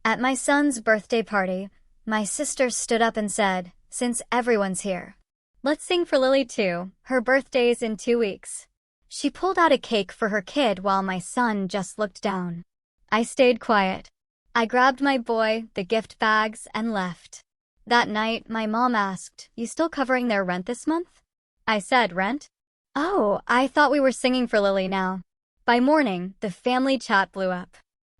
At my son's birthday party, my sister stood up and said, "Since everyone's here, let's sing for Lily too. Her birthday's in 2 weeks." She pulled out a cake for her kid while my son just looked down. I stayed quiet. I grabbed my boy, the gift bags, and left. That night, my mom asked, "You still covering their rent this month?" I said, "Rent? Oh, I thought we were singing for Lily now." By morning, the family chat blew up.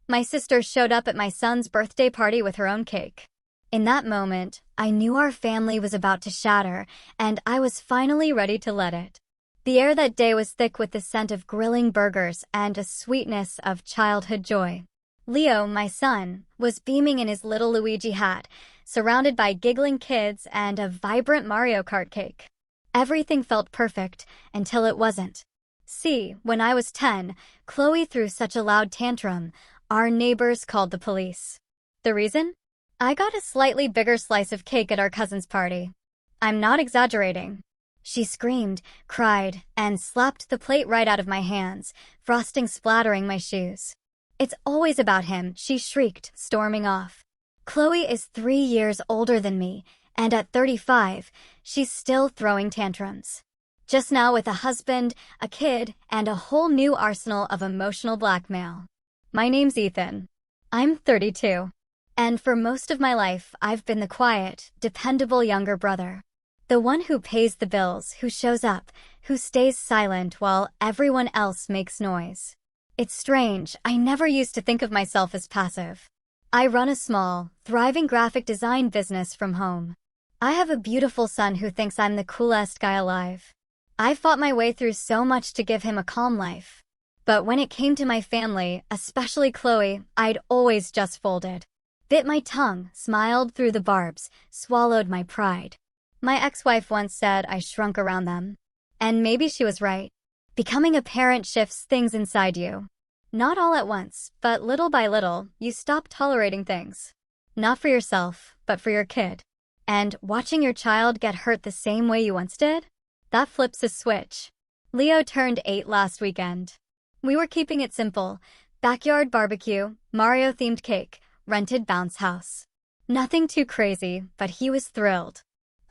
My sister showed up at my son's birthday party with her own cake. In that moment, I knew our family was about to shatter, and I was finally ready to let it. The air that day was thick with the scent of grilling burgers and a sweetness of childhood joy. Leo, my son, was beaming in his little Luigi hat, surrounded by giggling kids and a vibrant Mario Kart cake. Everything felt perfect until it wasn't. See, when I was 10, Chloe threw such a loud tantrum, our neighbors called the police. The reason? I got a slightly bigger slice of cake at our cousin's party. I'm not exaggerating. She screamed, cried, and slapped the plate right out of my hands, frosting splattering my shoes. "It's always about him," she shrieked, storming off. Chloe is 3 years older than me, and at 35, she's still throwing tantrums. Just now with a husband, a kid, and a whole new arsenal of emotional blackmail. My name's Ethan. I'm 32. And for most of my life, I've been the quiet, dependable younger brother. The one who pays the bills, who shows up, who stays silent while everyone else makes noise. It's strange, I never used to think of myself as passive. I run a small, thriving graphic design business from home. I have a beautiful son who thinks I'm the coolest guy alive. I fought my way through so much to give him a calm life. But when it came to my family, especially Chloe, I'd always just folded. Bit my tongue, smiled through the barbs, swallowed my pride. My ex-wife once said I shrunk around them. And maybe she was right. Becoming a parent shifts things inside you. Not all at once, but little by little, you stop tolerating things. Not for yourself, but for your kid. And watching your child get hurt the same way you once did? That flips a switch. Leo turned 8 last weekend. We were keeping it simple. Backyard barbecue, Mario-themed cake, rented bounce house. Nothing too crazy, but he was thrilled.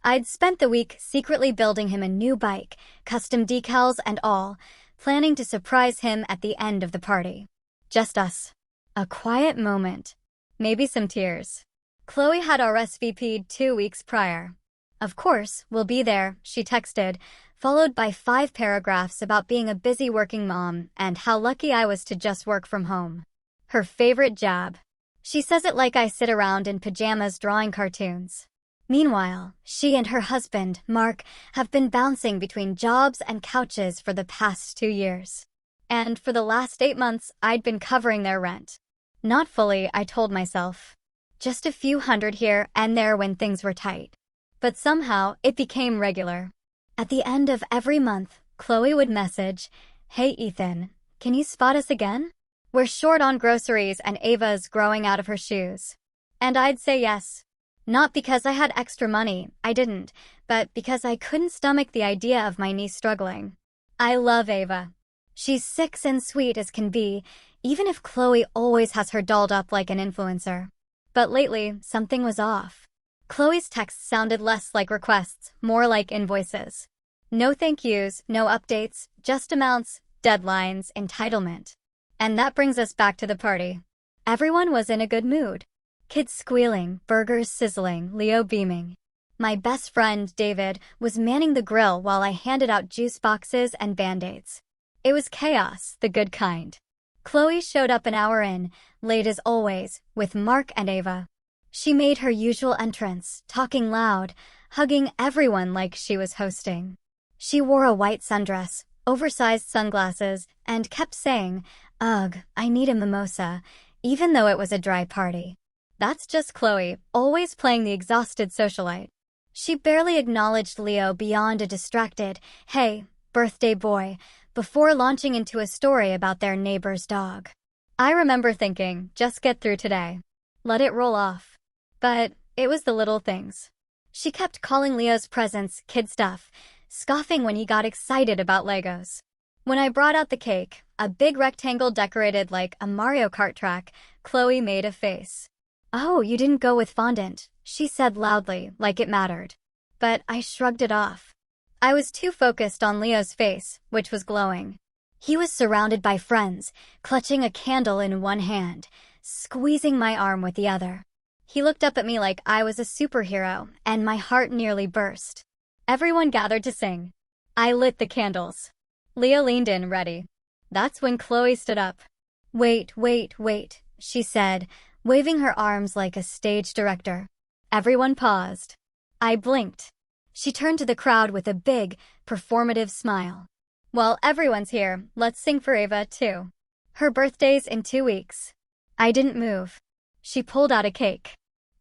I'd spent the week secretly building him a new bike, custom decals and all, planning to surprise him at the end of the party. Just us. A quiet moment. Maybe some tears. Chloe had RSVP'd 2 weeks prior. "Of course, we'll be there," she texted, followed by 5 paragraphs about being a busy working mom and how lucky I was to just work from home. Her favorite jab. She says it like I sit around in pajamas drawing cartoons. Meanwhile, she and her husband, Mark, have been bouncing between jobs and couches for the past 2 years. And for the last 8 months, I'd been covering their rent. Not fully, I told myself. Just a few hundred here and there when things were tight. But somehow, it became regular. At the end of every month, Chloe would message, "Hey Ethan, can you spot us again? We're short on groceries and Ava's growing out of her shoes." And I'd say yes. Not because I had extra money, I didn't, but because I couldn't stomach the idea of my niece struggling. I love Ava. She's 6 and sweet as can be, even if Chloe always has her dolled up like an influencer. But lately, something was off. Chloe's texts sounded less like requests, more like invoices. No thank yous, no updates, just amounts, deadlines, entitlement. And that brings us back to the party. Everyone was in a good mood. Kids squealing, burgers sizzling, Leo beaming. My best friend, David, was manning the grill while I handed out juice boxes and Band-Aids. It was chaos, the good kind. Chloe showed up an hour in, late as always, with Mark and Ava. She made her usual entrance, talking loud, hugging everyone like she was hosting. She wore a white sundress, oversized sunglasses, and kept saying, "Ugh, I need a mimosa," even though it was a dry party. That's just Chloe, always playing the exhausted socialite. She barely acknowledged Leo beyond a distracted, "Hey, birthday boy," before launching into a story about their neighbor's dog. I remember thinking, just get through today. Let it roll off. But it was the little things. She kept calling Leo's presents kid stuff, scoffing when he got excited about Legos. When I brought out the cake, a big rectangle decorated like a Mario Kart track, Chloe made a face. "Oh, you didn't go with fondant," she said loudly, like it mattered. But I shrugged it off. I was too focused on Leo's face, which was glowing. He was surrounded by friends, clutching a candle in one hand, squeezing my arm with the other. He looked up at me like I was a superhero, and my heart nearly burst. Everyone gathered to sing. I lit the candles. Leo leaned in, ready. That's when Chloe stood up. "Wait, wait, wait," she said, waving her arms like a stage director. Everyone paused. I blinked. She turned to the crowd with a big, performative smile. "Well, everyone's here. Let's sing for Ava, too. Her birthday's in 2 weeks." I didn't move. She pulled out a cake.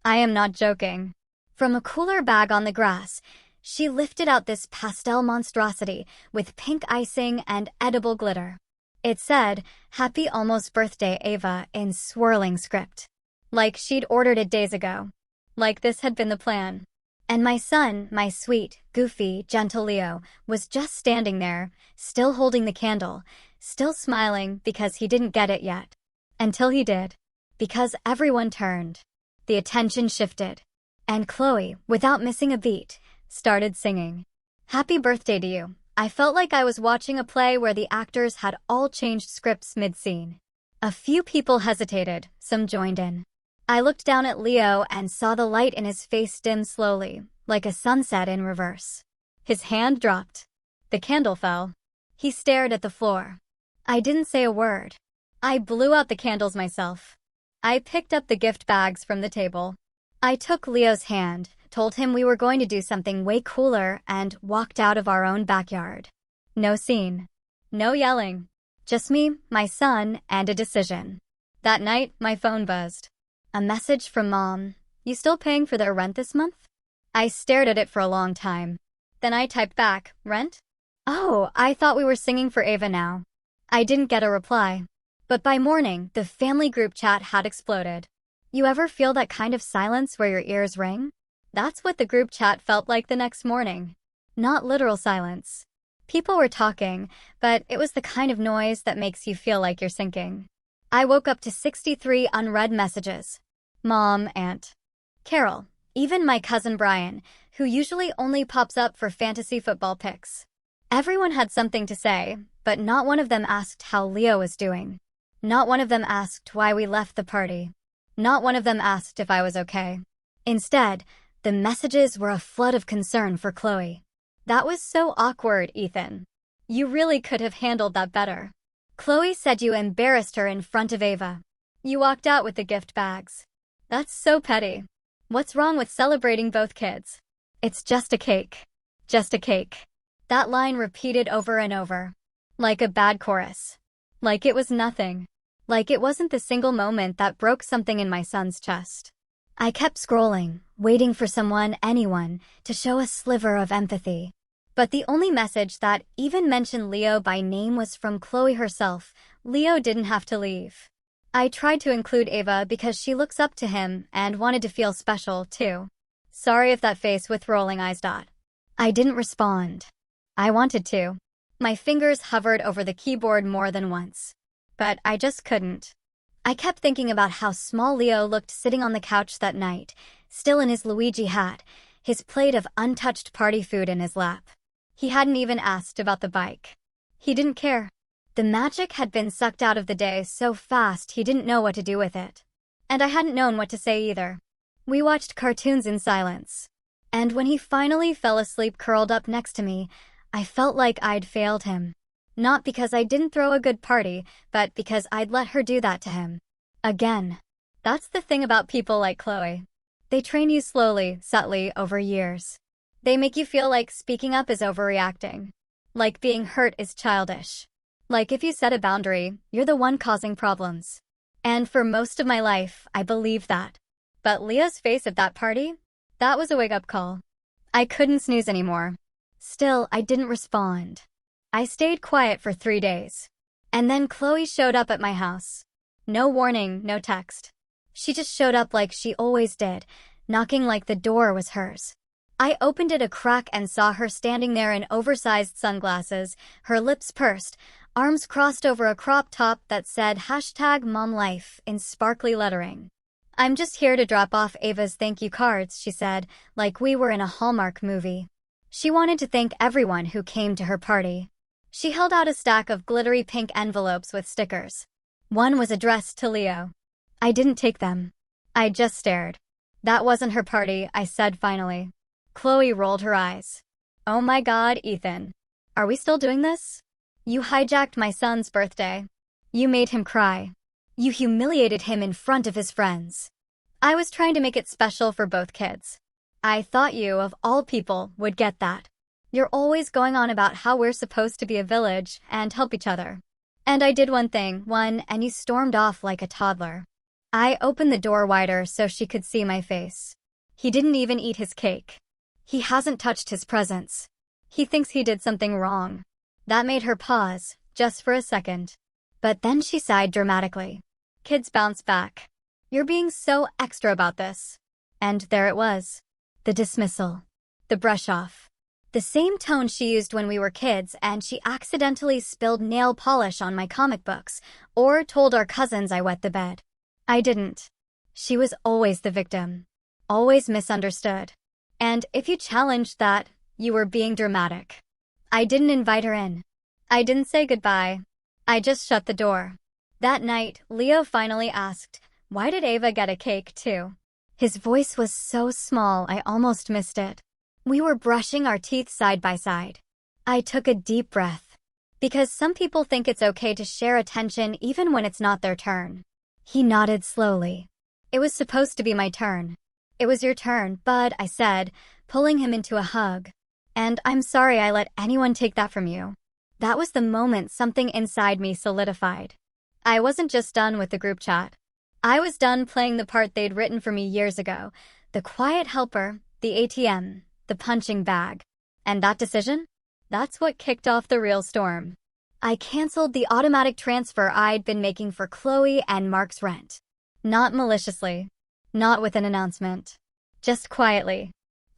I am not joking. From a cooler bag on the grass, she lifted out this pastel monstrosity with pink icing and edible glitter. It said, "Happy almost birthday, Ava," in swirling script. Like she'd ordered it days ago. Like this had been the plan. And my son, my sweet, goofy, gentle Leo, was just standing there, still holding the candle, still smiling because he didn't get it yet. Until he did. Because everyone turned. The attention shifted. And Chloe, without missing a beat, started singing. "Happy birthday to you." I felt like I was watching a play where the actors had all changed scripts mid-scene. A few people hesitated, some joined in. I looked down at Leo and saw the light in his face dim slowly, like a sunset in reverse. His hand dropped. The candle fell. He stared at the floor. I didn't say a word. I blew out the candles myself. I picked up the gift bags from the table. I took Leo's hand, told him we were going to do something way cooler, and walked out of our own backyard. No scene. No yelling. Just me, my son, and a decision. That night, my phone buzzed. A message from Mom. "You still paying for their rent this month?" I stared at it for a long time. Then I typed back, "Rent? Oh, I thought we were singing for Ava now." I didn't get a reply. But by morning, the family group chat had exploded. You ever feel that kind of silence where your ears ring? That's what the group chat felt like the next morning. Not literal silence. People were talking, but it was the kind of noise that makes you feel like you're sinking. I woke up to 63 unread messages. Mom, Aunt, Carol, even my cousin Brian, who usually only pops up for fantasy football pics. Everyone had something to say, but not one of them asked how Leo was doing. Not one of them asked why we left the party. Not one of them asked if I was okay. Instead, the messages were a flood of concern for Chloe. "That was so awkward, Ethan. You really could have handled that better. Chloe said you embarrassed her in front of Ava. You walked out with the gift bags. That's so petty. What's wrong with celebrating both kids? It's just a cake. Just a cake." That line repeated over and over. Like a bad chorus. Like it was nothing. Like it wasn't the single moment that broke something in my son's chest. I kept scrolling, waiting for someone, anyone, to show a sliver of empathy. But the only message that even mentioned Leo by name was from Chloe herself. Leo didn't have to leave. I tried to include Ava because she looks up to him and wanted to feel special, too. Sorry if that face with rolling eyes. I didn't respond. I wanted to. My fingers hovered over the keyboard more than once. But I just couldn't. I kept thinking about how small Leo looked sitting on the couch that night, still in his Luigi hat, his plate of untouched party food in his lap. He hadn't even asked about the bike. He didn't care. The magic had been sucked out of the day so fast he didn't know what to do with it. And I hadn't known what to say either. We watched cartoons in silence. And when he finally fell asleep curled up next to me, I felt like I'd failed him. Not because I didn't throw a good party, but because I'd let her do that to him. Again. That's the thing about people like Chloe. They train you slowly, subtly, over years. They make you feel like speaking up is overreacting. Like being hurt is childish. Like if you set a boundary, you're the one causing problems. And for most of my life, I believed that. But Leo's face at that party? That was a wake-up call. I couldn't snooze anymore. Still, I didn't respond. I stayed quiet for 3 days. And then Chloe showed up at my house. No warning, no text. She just showed up like she always did, knocking like the door was hers. I opened it a crack and saw her standing there in oversized sunglasses, her lips pursed, arms crossed over a crop top that said #MomLife in sparkly lettering. I'm just here to drop off Ava's thank you cards, she said, like we were in a Hallmark movie. She wanted to thank everyone who came to her party. She held out a stack of glittery pink envelopes with stickers. One was addressed to Leo. I didn't take them. I just stared. That wasn't her party, I said finally. Chloe rolled her eyes. Oh my God, Ethan. Are we still doing this? You hijacked my son's birthday. You made him cry. You humiliated him in front of his friends. I was trying to make it special for both kids. I thought you, of all people, would get that. You're always going on about how we're supposed to be a village and help each other. And I did one thing, and you stormed off like a toddler. I opened the door wider so she could see my face. He didn't even eat his cake. He hasn't touched his presents. He thinks he did something wrong. That made her pause, just for a second. But then she sighed dramatically. Kids bounce back. You're being so extra about this. And there it was. The dismissal. The brush off. The same tone she used when we were kids and she accidentally spilled nail polish on my comic books or told our cousins I wet the bed. I didn't. She was always the victim. Always misunderstood. And if you challenged that, you were being dramatic. I didn't invite her in. I didn't say goodbye. I just shut the door. That night, Leo finally asked, why did Ava get a cake too? His voice was so small I almost missed it. We were brushing our teeth side by side. I took a deep breath. Because some people think it's okay to share attention even when it's not their turn. He nodded slowly. It was supposed to be my turn. It was your turn, bud, I said, pulling him into a hug. And I'm sorry I let anyone take that from you. That was the moment something inside me solidified. I wasn't just done with the group chat. I was done playing the part they'd written for me years ago. The quiet helper, the ATM, the punching bag. And that decision? That's what kicked off the real storm. I canceled the automatic transfer I'd been making for Chloe and Mark's rent. Not maliciously. Not with an announcement. Just quietly.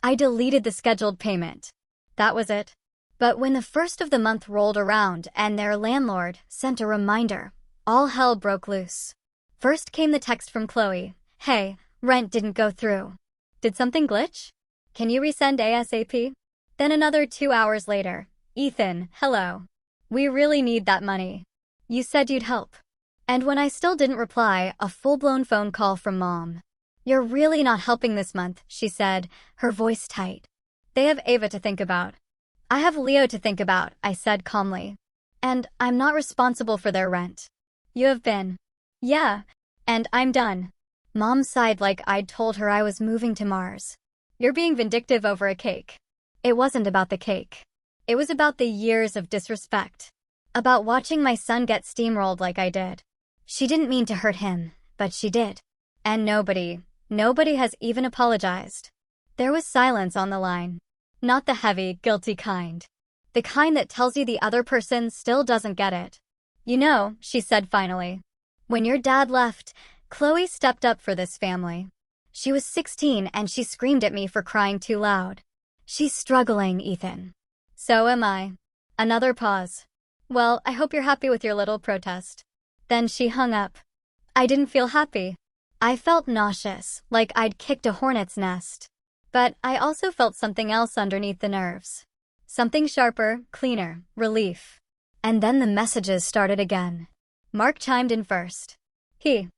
I deleted the scheduled payment. That was it. But when the first of the month rolled around and their landlord sent a reminder, all hell broke loose. First came the text from Chloe. Hey, rent didn't go through. Did something glitch? Can you resend ASAP? Then another 2 hours later. Ethan, hello. We really need that money. You said you'd help. And when I still didn't reply, a full-blown phone call from Mom. You're really not helping this month, she said, her voice tight. They have Ava to think about. I have Leo to think about, I said calmly. And I'm not responsible for their rent. You have been. Yeah. And I'm done. Mom sighed like I'd told her I was moving to Mars. You're being vindictive over a cake. It wasn't about the cake. It was about the years of disrespect. About watching my son get steamrolled like I did. She didn't mean to hurt him, but she did. And nobody has even apologized. There was silence on the line. Not the heavy, guilty kind. The kind that tells you the other person still doesn't get it. You know, she said finally. When your dad left, Chloe stepped up for this family. She was 16 and she screamed at me for crying too loud. She's struggling, Ethan. So am I. Another pause. Well, I hope you're happy with your little protest. Then she hung up. I didn't feel happy. I felt nauseous, like I'd kicked a hornet's nest. But I also felt something else underneath the nerves. Something sharper, cleaner, relief. And then the messages started again. Mark chimed in first. He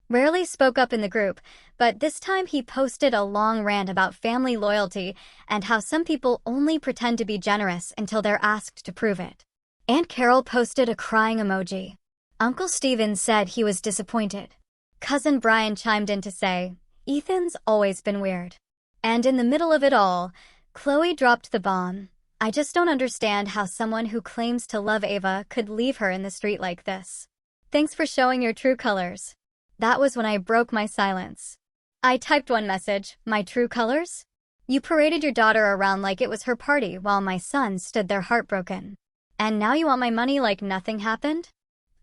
rarely spoke up in the group, but this time he posted a long rant about family loyalty and how some people only pretend to be generous until they're asked to prove it. Aunt Carol posted a crying emoji. Uncle Steven said he was disappointed. Cousin Brian chimed in to say, Ethan's always been weird. And in the middle of it all, Chloe dropped the bomb. I just don't understand how someone who claims to love Ava could leave her in the street like this. Thanks for showing your true colors. That was when I broke my silence. I typed one message, my true colors? You paraded your daughter around like it was her party while my son stood there heartbroken. And now you want my money like nothing happened?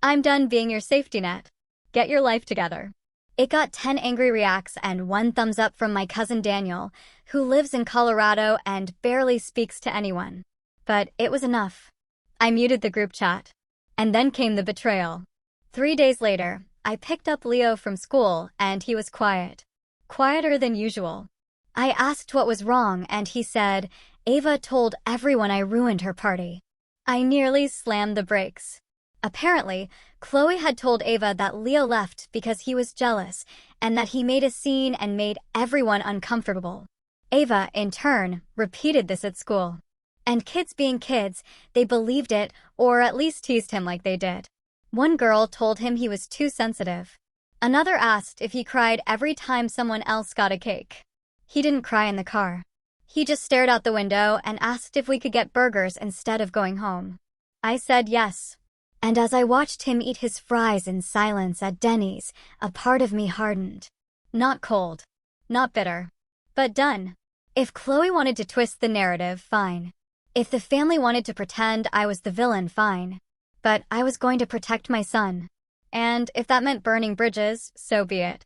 I'm done being your safety net. Get your life together. It got 10 angry reacts and 1 thumbs up from my cousin Daniel, who lives in Colorado and barely speaks to anyone. But it was enough. I muted the group chat. And then came the betrayal. 3 days later, I picked up Leo from school and he was quiet. Quieter than usual. I asked what was wrong and he said, Ava told everyone I ruined her party. I nearly slammed the brakes. Apparently, Chloe had told Ava that Leo left because he was jealous and that he made a scene and made everyone uncomfortable. Ava, in turn, repeated this at school. And kids being kids, they believed it, or at least teased him like they did. One girl told him he was too sensitive. Another asked if he cried every time someone else got a cake. He didn't cry in the car. He just stared out the window and asked if we could get burgers instead of going home. I said yes. And as I watched him eat his fries in silence at Denny's, a part of me hardened. Not cold. Not bitter. But done. If Chloe wanted to twist the narrative, fine. If the family wanted to pretend I was the villain, fine. But I was going to protect my son. And if that meant burning bridges, so be it.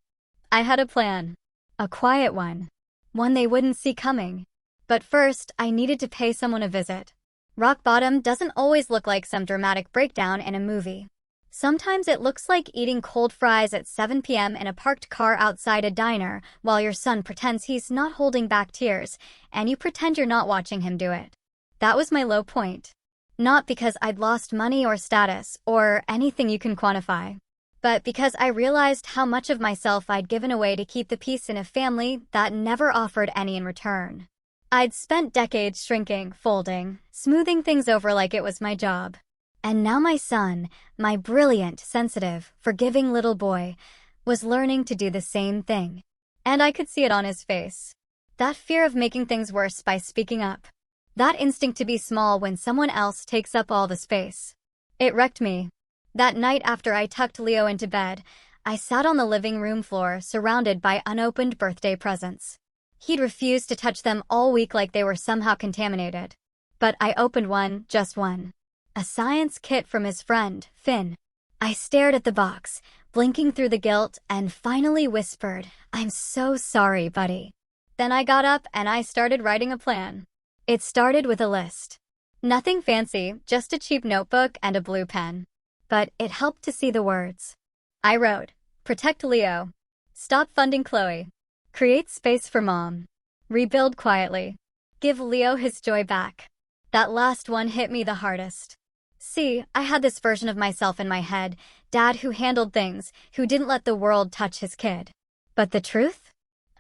I had a plan. A quiet one. One they wouldn't see coming. But first, I needed to pay someone a visit. Rock bottom doesn't always look like some dramatic breakdown in a movie. Sometimes it looks like eating cold fries at 7 p.m. in a parked car outside a diner while your son pretends he's not holding back tears, and you pretend you're not watching him do it. That was my low point. Not because I'd lost money or status, or anything you can quantify, but because I realized how much of myself I'd given away to keep the peace in a family that never offered any in return. I'd spent decades shrinking, folding, smoothing things over like it was my job. And now my son, my brilliant, sensitive, forgiving little boy, was learning to do the same thing. And I could see it on his face. That fear of making things worse by speaking up. That instinct to be small when someone else takes up all the space. It wrecked me. That night after I tucked Leo into bed, I sat on the living room floor surrounded by unopened birthday presents. He'd refused to touch them all week like they were somehow contaminated. But I opened one, just one. A science kit from his friend, Finn. I stared at the box, blinking through the guilt, and finally whispered, "I'm so sorry, buddy." Then I got up and I started writing a plan. It started with a list. Nothing fancy, just a cheap notebook and a blue pen. But it helped to see the words. I wrote, protect Leo. Stop funding Chloe. Create space for mom. Rebuild quietly. Give Leo his joy back. That last one hit me the hardest. See, I had this version of myself in my head, dad who handled things, who didn't let the world touch his kid. But the truth?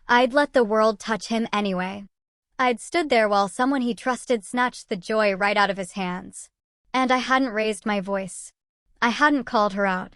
I'd let the world touch him anyway. I'd stood there while someone he trusted snatched the joy right out of his hands. And I hadn't raised my voice. I hadn't called her out.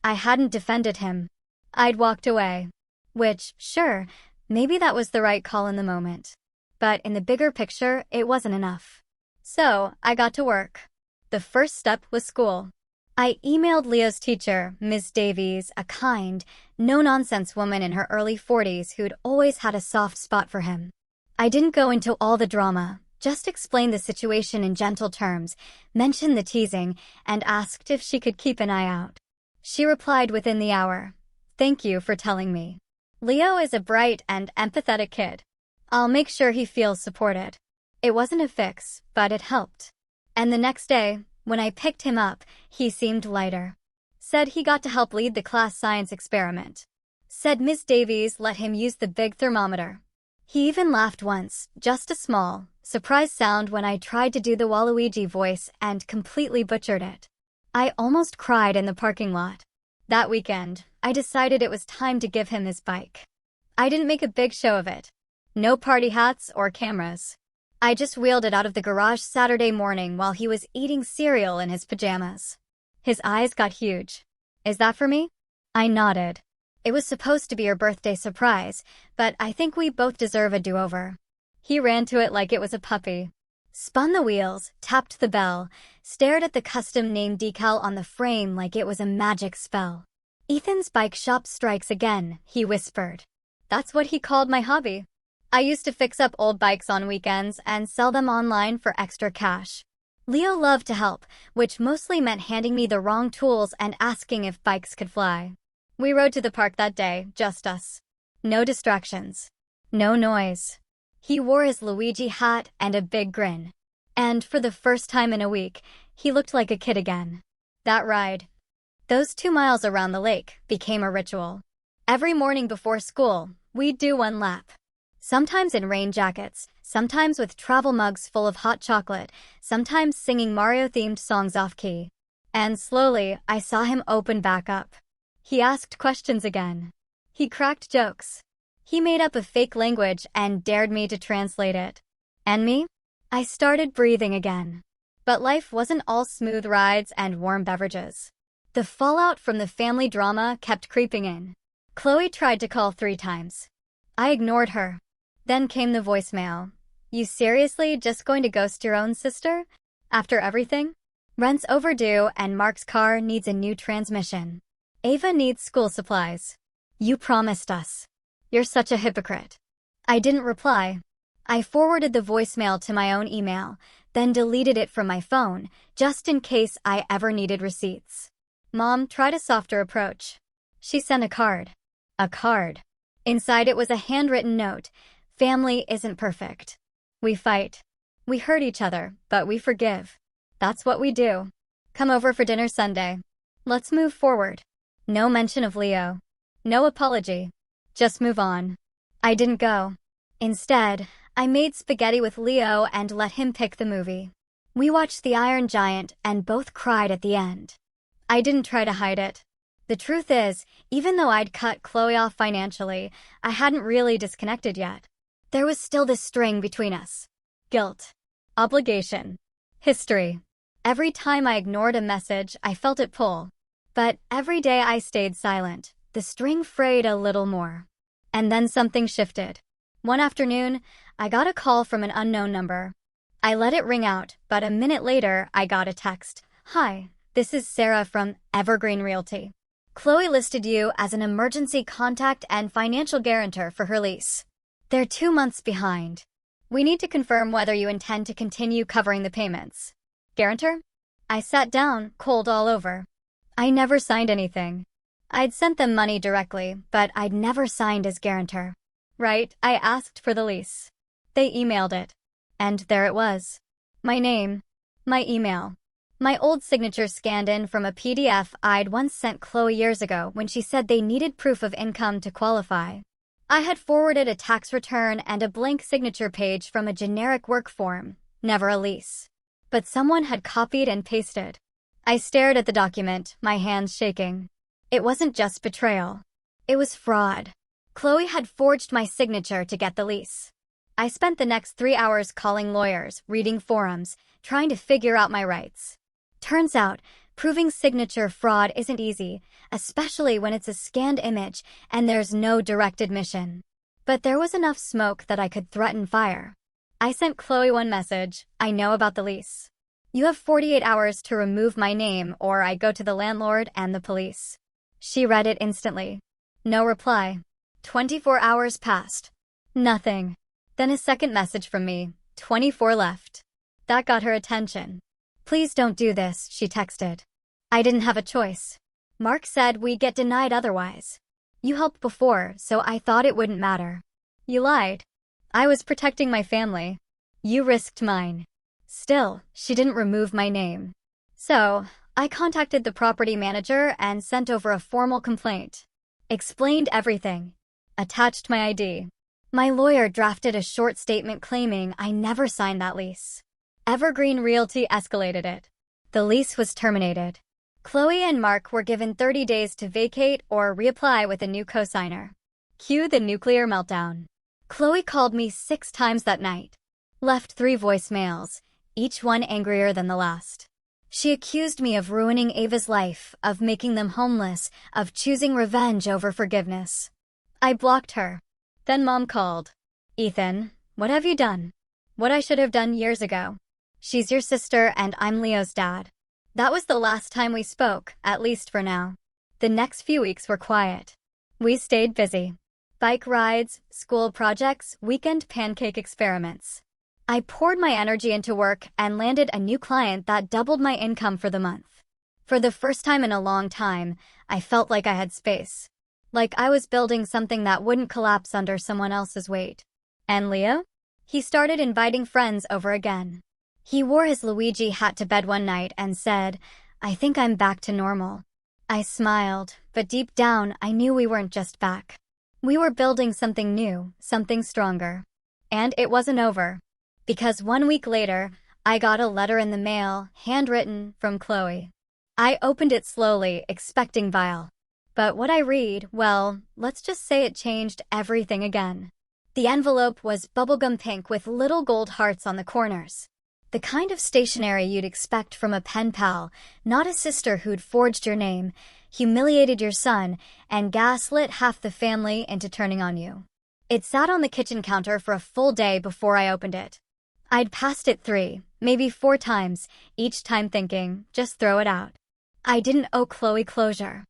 I hadn't defended him. I'd walked away. Which, sure, maybe that was the right call in the moment. But in the bigger picture, it wasn't enough. So, I got to work. The first step was school. I emailed Leo's teacher, Ms. Davies, a kind, no-nonsense woman in her early 40s who'd always had a soft spot for him. I didn't go into all the drama, just explained the situation in gentle terms, mentioned the teasing, and asked if she could keep an eye out. She replied within the hour, "Thank you for telling me. Leo is a bright and empathetic kid. I'll make sure he feels supported." It wasn't a fix, but it helped. And the next day, when I picked him up, he seemed lighter. Said he got to help lead the class science experiment. Said Ms. Davies let him use the big thermometer. He even laughed once, just a small, surprised sound when I tried to do the Waluigi voice and completely butchered it. I almost cried in the parking lot. That weekend, I decided it was time to give him his bike. I didn't make a big show of it. No party hats or cameras. I just wheeled it out of the garage Saturday morning while he was eating cereal in his pajamas. His eyes got huge. "Is that for me?" I nodded. It was supposed to be your birthday surprise, but I think we both deserve a do-over. He ran to it like it was a puppy. Spun the wheels, tapped the bell, stared at the custom name decal on the frame like it was a magic spell. "Ethan's bike shop strikes again," he whispered. That's what he called my hobby. I used to fix up old bikes on weekends and sell them online for extra cash. Leo loved to help, which mostly meant handing me the wrong tools and asking if bikes could fly. We rode to the park that day, just us. No distractions. No noise. He wore his Luigi hat and a big grin. And for the first time in a week, he looked like a kid again. That ride. Those 2 miles around the lake became a ritual. Every morning before school, we'd do one lap. Sometimes in rain jackets, sometimes with travel mugs full of hot chocolate, sometimes singing Mario-themed songs off-key. And slowly, I saw him open back up. He asked questions again. He cracked jokes. He made up a fake language and dared me to translate it. And me? I started breathing again. But life wasn't all smooth rides and warm beverages. The fallout from the family drama kept creeping in. Chloe tried to call 3 times. I ignored her. Then came the voicemail. You seriously just going to ghost your own sister? After everything? Rent's overdue and Mark's car needs a new transmission. Ava needs school supplies. You promised us. You're such a hypocrite. I didn't reply. I forwarded the voicemail to my own email, then deleted it from my phone, just in case I ever needed receipts. Mom tried a softer approach. She sent a card. A card. Inside it was a handwritten note. Family isn't perfect. We fight. We hurt each other, but we forgive. That's what we do. Come over for dinner Sunday. Let's move forward. No mention of Leo. No apology. Just move on. I didn't go. Instead, I made spaghetti with Leo and let him pick the movie. We watched The Iron Giant and both cried at the end. I didn't try to hide it. The truth is, even though I'd cut Chloe off financially, I hadn't really disconnected yet. There was still this string between us. Guilt. Obligation. History. Every time I ignored a message, I felt it pull. But every day I stayed silent, the string frayed a little more. And then something shifted. One afternoon, I got a call from an unknown number. I let it ring out, but a minute later, I got a text. Hi, this is Sarah from Evergreen Realty. Chloe listed you as an emergency contact and financial guarantor for her lease. They're 2 months behind. We need to confirm whether you intend to continue covering the payments. Guarantor? I sat down, cold all over. I never signed anything. I'd sent them money directly, but I'd never signed as guarantor. Right, I asked for the lease. They emailed it. And there it was. My name. My email. My old signature scanned in from a PDF I'd once sent Chloe years ago when she said they needed proof of income to qualify. I had forwarded a tax return and a blank signature page from a generic work form, never a lease. But someone had copied and pasted. I stared at the document, my hands shaking. It wasn't just betrayal. It was fraud. Chloe had forged my signature to get the lease. I spent the next 3 hours calling lawyers, reading forums, trying to figure out my rights. Turns out, proving signature fraud isn't easy, especially when it's a scanned image and there's no direct admission. But there was enough smoke that I could threaten fire. I sent Chloe one message. I know about the lease. You have 48 hours to remove my name or I go to the landlord and the police. She read it instantly. No reply. 24 hours passed. Nothing. Then a second message from me. 24 left. That got her attention. Please don't do this, she texted. I didn't have a choice. Mark said we'd get denied otherwise. You helped before, so I thought it wouldn't matter. You lied. I was protecting my family. You risked mine. Still, she didn't remove my name. So, I contacted the property manager and sent over a formal complaint. Explained everything. Attached my ID. My lawyer drafted a short statement claiming I never signed that lease. Evergreen Realty escalated it. The lease was terminated. Chloe and Mark were given 30 days to vacate or reapply with a new cosigner. Cue the nuclear meltdown. Chloe called me 6 times that night. Left 3 voicemails, each one angrier than the last. She accused me of ruining Ava's life, of making them homeless, of choosing revenge over forgiveness. I blocked her. Then Mom called. Ethan, what have you done? What I should have done years ago. She's your sister and I'm Leo's dad. That was the last time we spoke, at least for now. The next few weeks were quiet. We stayed busy. Bike rides, school projects, weekend pancake experiments. I poured my energy into work and landed a new client that doubled my income for the month. For the first time in a long time, I felt like I had space. Like I was building something that wouldn't collapse under someone else's weight. And Leo? He started inviting friends over again. He wore his Luigi hat to bed one night and said, I think I'm back to normal. I smiled, but deep down I knew we weren't just back. We were building something new, something stronger. And it wasn't over. Because 1 week later, I got a letter in the mail, handwritten, from Chloe. I opened it slowly, expecting bile. But what I read, well, let's just say it changed everything again. The envelope was bubblegum pink with little gold hearts on the corners. The kind of stationery you'd expect from a pen pal, not a sister who'd forged your name, humiliated your son, and gaslit half the family into turning on you. It sat on the kitchen counter for a full day before I opened it. I'd passed it 3, maybe 4 times, each time thinking, just throw it out. I didn't owe Chloe closure.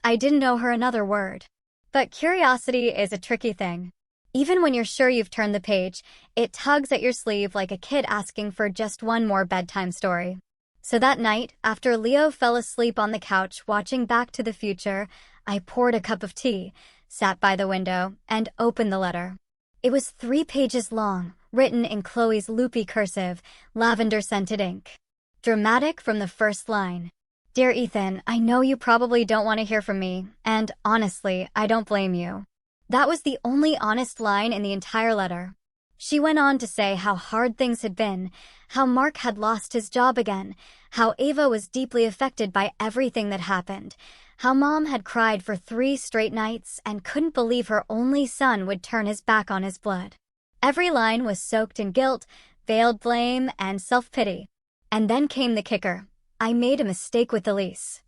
I didn't owe her another word. But curiosity is a tricky thing. Even when you're sure you've turned the page, it tugs at your sleeve like a kid asking for just one more bedtime story. So that night, after Leo fell asleep on the couch watching Back to the Future, I poured a cup of tea, sat by the window, and opened the letter. It was 3 pages long, written in Chloe's loopy cursive, lavender-scented ink. Dramatic from the first line. Dear Ethan, I know you probably don't want to hear from me, and honestly, I don't blame you. That was the only honest line in the entire letter. She went on to say how hard things had been, how Mark had lost his job again, how Ava was deeply affected by everything that happened, how Mom had cried for 3 straight nights and couldn't believe her only son would turn his back on his blood. Every line was soaked in guilt, veiled blame, and self-pity. And then came the kicker. I made a mistake with the lease.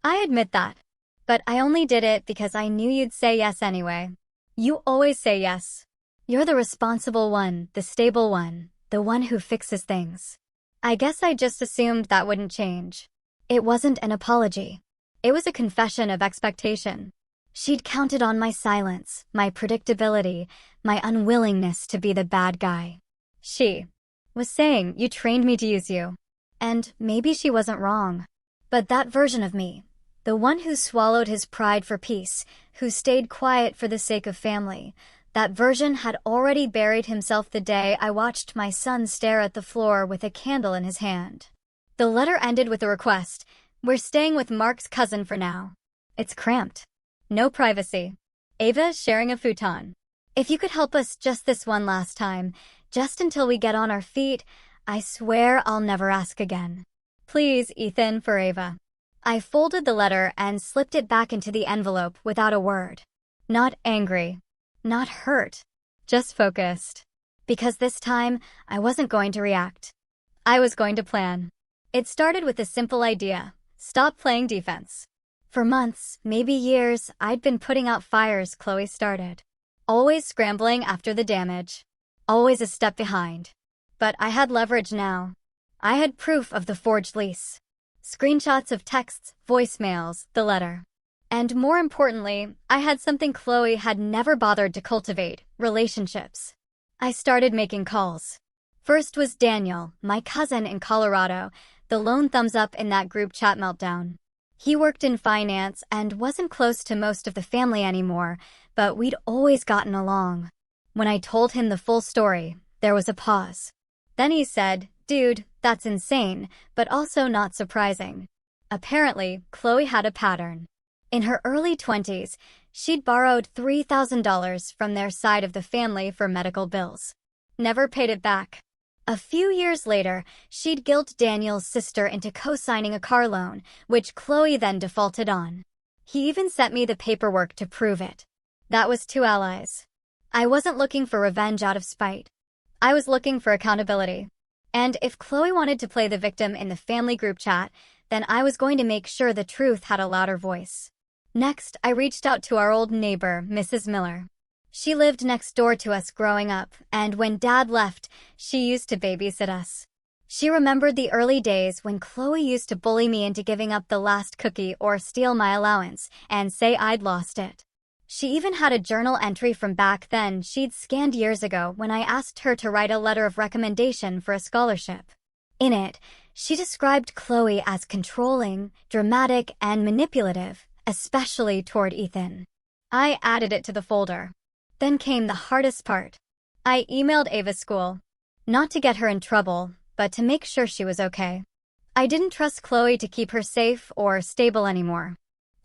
I admit that. But I only did it because I knew you'd say yes anyway. You always say yes. You're the responsible one, the stable one, the one who fixes things. I guess I just assumed that wouldn't change. It wasn't an apology. It was a confession of expectation. She'd counted on my silence, my predictability, my unwillingness to be the bad guy. She was saying, you trained me to use you. And maybe she wasn't wrong. But that version of me, the one who swallowed his pride for peace, who stayed quiet for the sake of family, that version had already buried himself the day I watched my son stare at the floor with a candle in his hand. The letter ended with a request. We're staying with Mark's cousin for now. It's cramped. No privacy. Ava's sharing a futon. If you could help us just this one last time, just until we get on our feet, I swear I'll never ask again. Please, Ethan, for Ava. I folded the letter and slipped it back into the envelope without a word. Not angry. Not hurt. Just focused. Because this time, I wasn't going to react. I was going to plan. It started with a simple idea. Stop playing defense. For months, maybe years, I'd been putting out fires Chloe started. Always scrambling after the damage. Always a step behind. But I had leverage now. I had proof of the forged lease. Screenshots of texts, voicemails, the letter. And more importantly, I had something Chloe had never bothered to cultivate, relationships. I started making calls. First was Daniel, my cousin in Colorado, the lone thumbs up in that group chat meltdown. He worked in finance and wasn't close to most of the family anymore, but we'd always gotten along. When I told him the full story, there was a pause. Then he said, "Dude, that's insane, but also not surprising." Apparently, Chloe had a pattern. In her early 20s, she'd borrowed $3,000 from their side of the family for medical bills. Never paid it back. A few years later, she'd guilt Daniel's sister into co-signing a car loan, which Chloe then defaulted on. He even sent me the paperwork to prove it. That was 2 allies. I wasn't looking for revenge out of spite. I was looking for accountability. And if Chloe wanted to play the victim in the family group chat, then I was going to make sure the truth had a louder voice. Next, I reached out to our old neighbor, Mrs. Miller. She lived next door to us growing up, and when Dad left, she used to babysit us. She remembered the early days when Chloe used to bully me into giving up the last cookie or steal my allowance and say I'd lost it. She even had a journal entry from back then she'd scanned years ago when I asked her to write a letter of recommendation for a scholarship. In it, she described Chloe as controlling, dramatic, and manipulative, especially toward Ethan. I added it to the folder. Then came the hardest part. I emailed Ava's school. Not to get her in trouble, but to make sure she was okay. I didn't trust Chloe to keep her safe or stable anymore.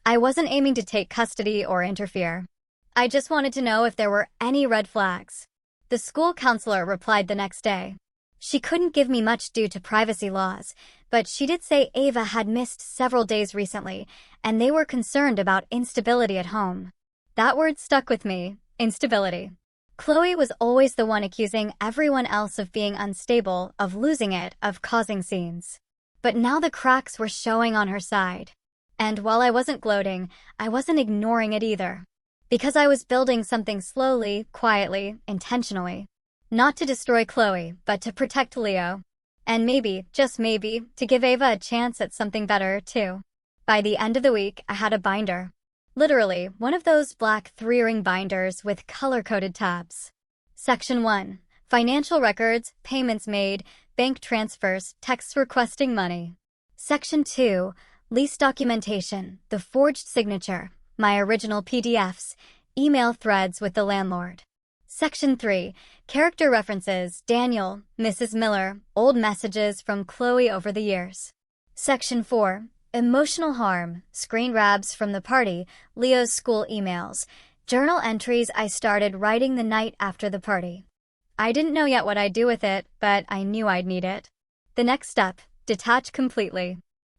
I wasn't aiming to take custody or interfere. I just wanted to know if there were any red flags. The school counselor replied the next day. She couldn't give me much due to privacy laws, but she did say Ava had missed several days recently, and they were concerned about instability at home. That word stuck with me, instability. Chloe was always the one accusing everyone else of being unstable, of losing it, of causing scenes. But now the cracks were showing on her side. And while I wasn't gloating, I wasn't ignoring it either. Because I was building something slowly, quietly, intentionally. Not to destroy Chloe, but to protect Leo. And maybe, just maybe, to give Ava a chance at something better, too. By the end of the week, I had a binder. Literally, one of those black 3-ring binders with color-coded tabs. Section 1. Financial records, payments made, bank transfers, texts requesting money. Section 2. Lease documentation, the forged signature, my original PDFs, email threads with the landlord. Section 3. Character references, Daniel, Mrs. Miller, old messages from Chloe over the years. Section 4. Emotional harm, screen grabs from the party, Leo's school emails, journal entries I started writing the night after the party. I didn't know yet what I'd do with it, but I knew I'd need it. The next step, detach completely.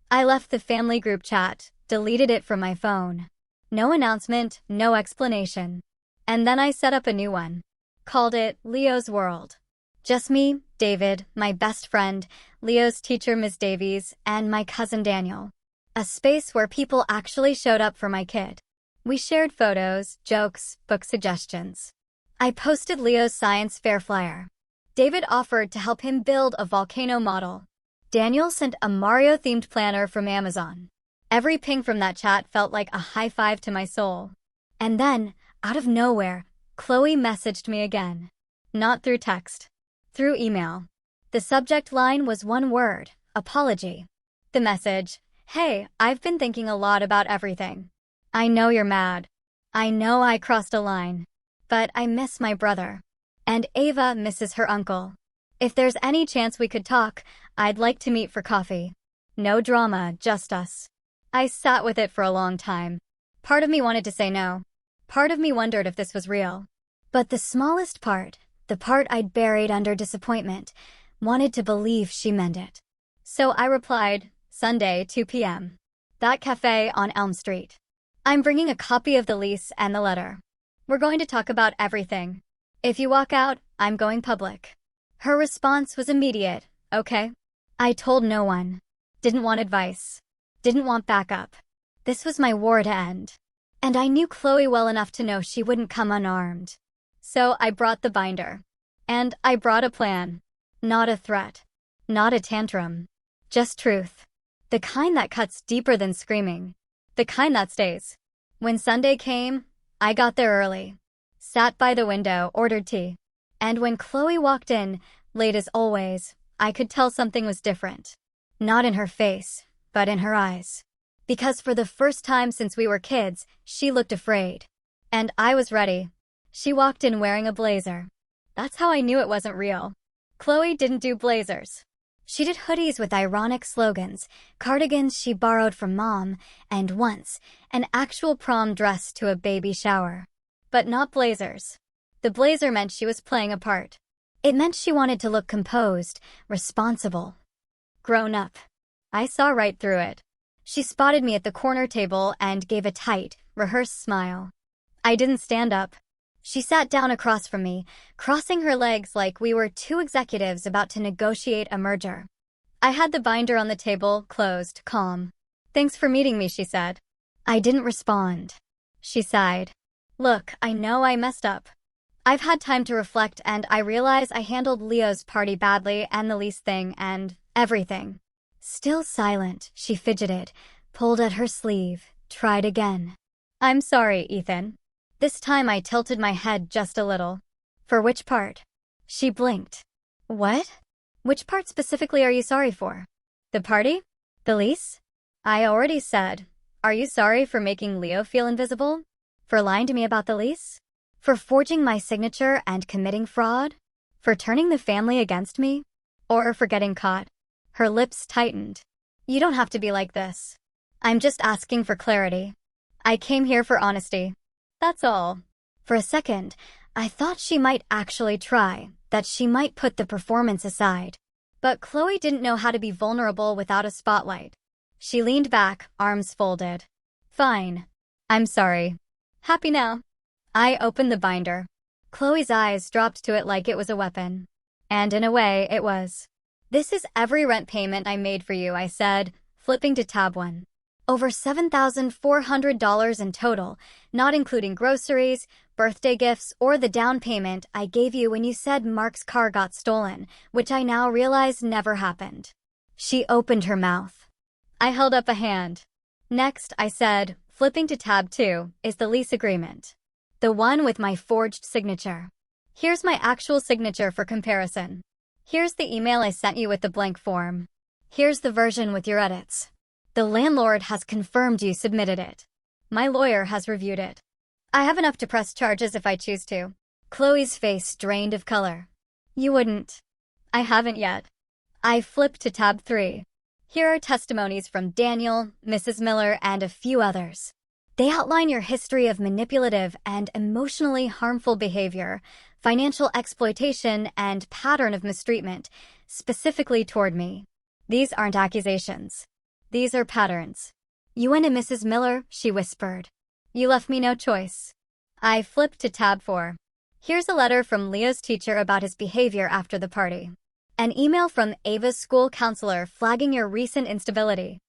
I left the family group chat, deleted it from my phone. No announcement, no explanation. And then I set up a new one. Called it Leo's World. Just me, David, my best friend, Leo's teacher Ms. Davies, and my cousin Daniel. A space where people actually showed up for my kid. We shared photos, jokes, book suggestions. I posted Leo's science fair flyer. David offered to help him build a volcano model. Daniel sent a Mario-themed planner from Amazon. Every ping from that chat felt like a high five to my soul. And then, out of nowhere, Chloe messaged me again. Not through text. Through email. The subject line was one word, apology. The message, hey, I've been thinking a lot about everything. I know you're mad. I know I crossed a line. But I miss my brother. And Ava misses her uncle. If there's any chance we could talk, I'd like to meet for coffee. No drama, just us. I sat with it for a long time. Part of me wanted to say no. Part of me wondered if this was real. But the smallest part, the part I'd buried under disappointment, wanted to believe she meant it. So I replied, Sunday, 2 p.m. That cafe on Elm Street. I'm bringing a copy of the lease and the letter. We're going to talk about everything. If you walk out, I'm going public. Her response was immediate, okay. I told no one. Didn't want advice. Didn't want backup. This was my war to end. And I knew Chloe well enough to know she wouldn't come unarmed. So I brought the binder. And I brought a plan. Not a threat. Not a tantrum. Just truth. The kind that cuts deeper than screaming. The kind that stays. When Sunday came, I got there early. Sat by the window, ordered tea. And when Chloe walked in, late as always, I could tell something was different. Not in her face, but in her eyes. Because for the first time since we were kids, she looked afraid. And I was ready. She walked in wearing a blazer. That's how I knew it wasn't real. Chloe didn't do blazers. She did hoodies with ironic slogans, cardigans she borrowed from Mom, and once, an actual prom dress to a baby shower. But not blazers. The blazer meant she was playing a part. It meant she wanted to look composed, responsible. Grown up. I saw right through it. She spotted me at the corner table and gave a tight, rehearsed smile. I didn't stand up. She sat down across from me, crossing her legs like we were two executives about to negotiate a merger. I had the binder on the table, closed, calm. Thanks for meeting me, she said. I didn't respond. She sighed. Look, I know I messed up. I've had time to reflect and I realize I handled Leo's party badly and the lease thing and everything. Still silent, she fidgeted, pulled at her sleeve, tried again. I'm sorry, Ethan. This time I tilted my head just a little. For which part? She blinked. What? Which part specifically are you sorry for? The party? The lease? I already said. Are you sorry for making Leo feel invisible? For lying to me about the lease? For forging my signature and committing fraud? For turning the family against me? Or for getting caught? Her lips tightened. You don't have to be like this. I'm just asking for clarity. I came here for honesty. That's all. For a second, I thought she might actually try, that she might put the performance aside. But Chloe didn't know how to be vulnerable without a spotlight. She leaned back, arms folded. Fine. I'm sorry. Happy now? I opened the binder. Chloe's eyes dropped to it like it was a weapon. And in a way, it was. This is every rent payment I made for you, I said, flipping to tab 1. Over $7,400 in total, not including groceries, birthday gifts, or the down payment I gave you when you said Mark's car got stolen, which I now realize never happened. She opened her mouth. I held up a hand. Next, I said, flipping to tab 2, is the lease agreement. The one with my forged signature. Here's my actual signature for comparison. Here's the email I sent you with the blank form. Here's the version with your edits. The landlord has confirmed you submitted it. My lawyer has reviewed it. I have enough to press charges if I choose to. Chloe's face drained of color. You wouldn't. I haven't yet. I flipped to tab 3. Here are testimonies from Daniel, Mrs. Miller, and a few others. They outline your history of manipulative and emotionally harmful behavior, financial exploitation, and pattern of mistreatment, specifically toward me. These aren't accusations. These are patterns. You and Mrs. Miller, she whispered. You left me no choice. I flipped to tab 4. Here's a letter from Leo's teacher about his behavior after the party. An email from Ava's school counselor flagging your recent instability.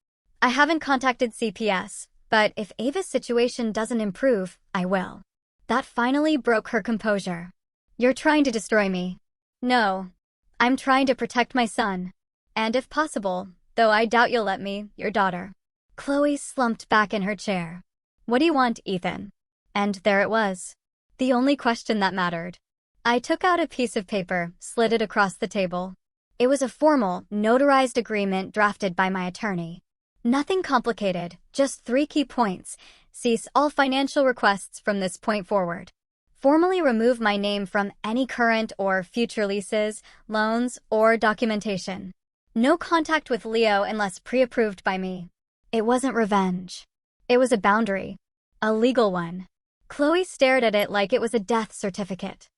I haven't contacted CPS, but if Ava's situation doesn't improve, I will. That finally broke her composure. You're trying to destroy me. No. I'm trying to protect my son. And if possible, though I doubt you'll let me, your daughter. Chloe slumped back in her chair. What do you want, Ethan? And there it was. The only question that mattered. I took out a piece of paper, slid it across the table. It was a formal, notarized agreement drafted by my attorney. Nothing complicated, just 3 key points. Cease all financial requests from this point forward. Formally remove my name from any current or future leases, loans, or documentation. No contact with Leo unless pre-approved by me. It wasn't revenge. It was a boundary. A legal one. Chloe stared at it like it was a death certificate.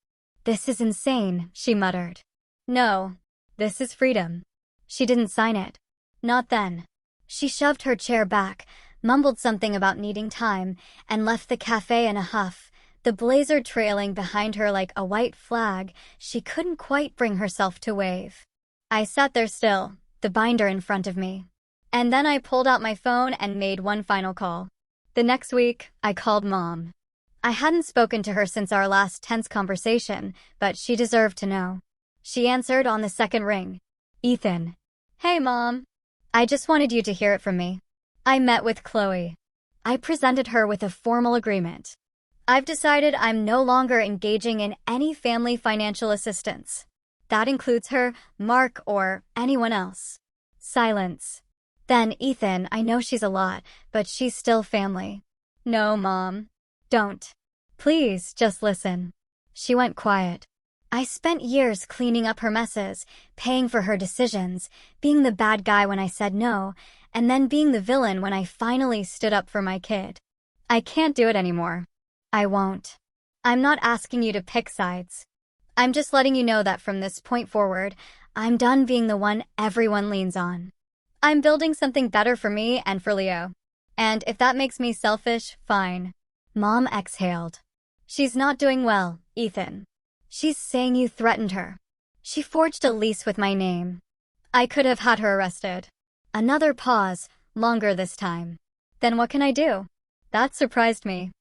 This is insane, she muttered. No. This is freedom. She didn't sign it. Not then. She shoved her chair back, mumbled something about needing time, and left the cafe in a huff, the blazer trailing behind her like a white flag she couldn't quite bring herself to wave. I sat there still, the binder in front of me. And then I pulled out my phone and made one final call. The next week, I called Mom. I hadn't spoken to her since our last tense conversation, but she deserved to know. She answered on the second ring. Ethan. Hey, Mom. I just wanted you to hear it from me. I met with Chloe. I presented her with a formal agreement. I've decided I'm no longer engaging in any family financial assistance. That includes her, Mark, or anyone else. Silence. Then, Ethan, I know she's a lot, but she's still family. No, Mom. Don't. Please, just listen. She went quiet. I spent years cleaning up her messes, paying for her decisions, being the bad guy when I said no, and then being the villain when I finally stood up for my kid. I can't do it anymore. I won't. I'm not asking you to pick sides. I'm just letting you know that from this point forward, I'm done being the one everyone leans on. I'm building something better for me and for Leo. And if that makes me selfish, fine. Mom exhaled. She's not doing well, Ethan. She's saying you threatened her. She forged a lease with my name. I could have had her arrested. Another pause, longer this time. Then what can I do? That surprised me.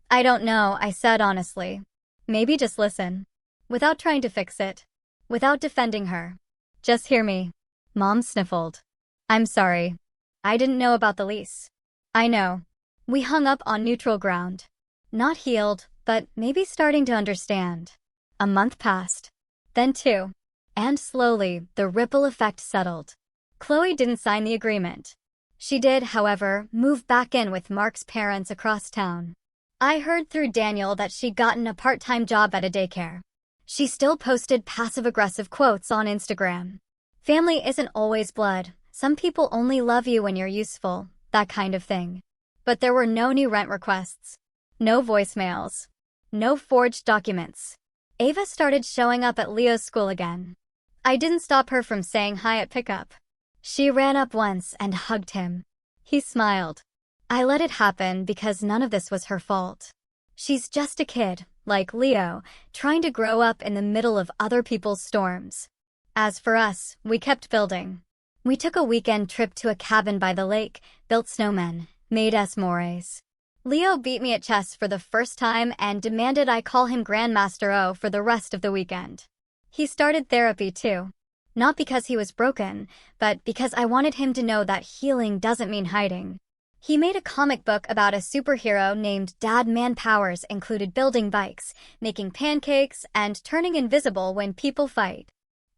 I don't know, I said honestly. Maybe just listen. Without trying to fix it. Without defending her. Just hear me. Mom sniffled. I'm sorry. I didn't know about the lease. I know. We hung up on neutral ground. Not healed, but maybe starting to understand. A month passed. Then 2. And slowly, the ripple effect settled. Chloe didn't sign the agreement. She did, however, move back in with Mark's parents across town. I heard through Daniel that she'd gotten a part-time job at a daycare. She still posted passive-aggressive quotes on Instagram. Family isn't always blood. Some people only love you when you're useful, that kind of thing. But there were no new rent requests. No voicemails. No forged documents. Ava started showing up at Leo's school again. I didn't stop her from saying hi at pickup. She ran up once and hugged him. He smiled. I let it happen because none of this was her fault. She's just a kid, like Leo, trying to grow up in the middle of other people's storms. As for us, we kept building. We took a weekend trip to a cabin by the lake, built snowmen, made s'mores. Leo beat me at chess for the first time and demanded I call him Grandmaster O for the rest of the weekend. He started therapy too. Not because he was broken, but because I wanted him to know that healing doesn't mean hiding. He made a comic book about a superhero named Dad Man Powers included building bikes, making pancakes, and turning invisible when people fight.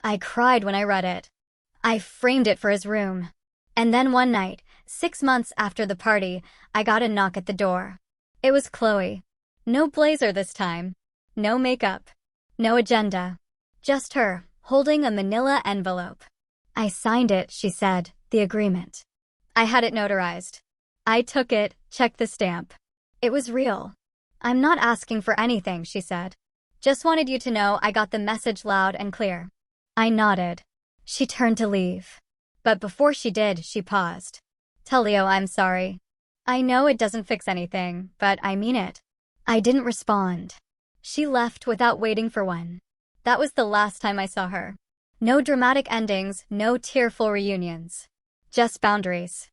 I cried when I read it. I framed it for his room. And then one night, 6 months after the party, I got a knock at the door. It was Chloe. No blazer this time. No makeup. No agenda. Just her, holding a manila envelope. I signed it, she said, the agreement. I had it notarized. I took it, checked the stamp. It was real. I'm not asking for anything, she said. Just wanted you to know I got the message loud and clear. I nodded. She turned to leave. But before she did, she paused. Tell Leo I'm sorry. I know it doesn't fix anything, but I mean it. I didn't respond. She left without waiting for one. That was the last time I saw her. No dramatic endings, no tearful reunions. Just boundaries.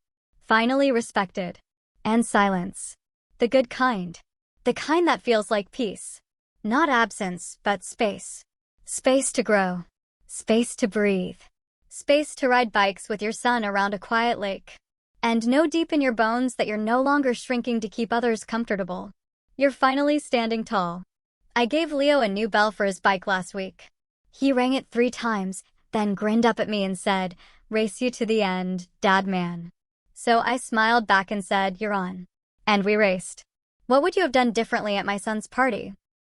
Finally respected. And silence. The good kind. The kind that feels like peace. Not absence, but space. Space to grow. Space to breathe. Space to ride bikes with your son around a quiet lake. And know deep in your bones that you're no longer shrinking to keep others comfortable. You're finally standing tall. I gave Leo a new bell for his bike last week. He rang it 3 times, then grinned up at me and said, "Race you to the end, Dad Man." So I smiled back and said, "You're on." And we raced. What would you have done differently at my son's party?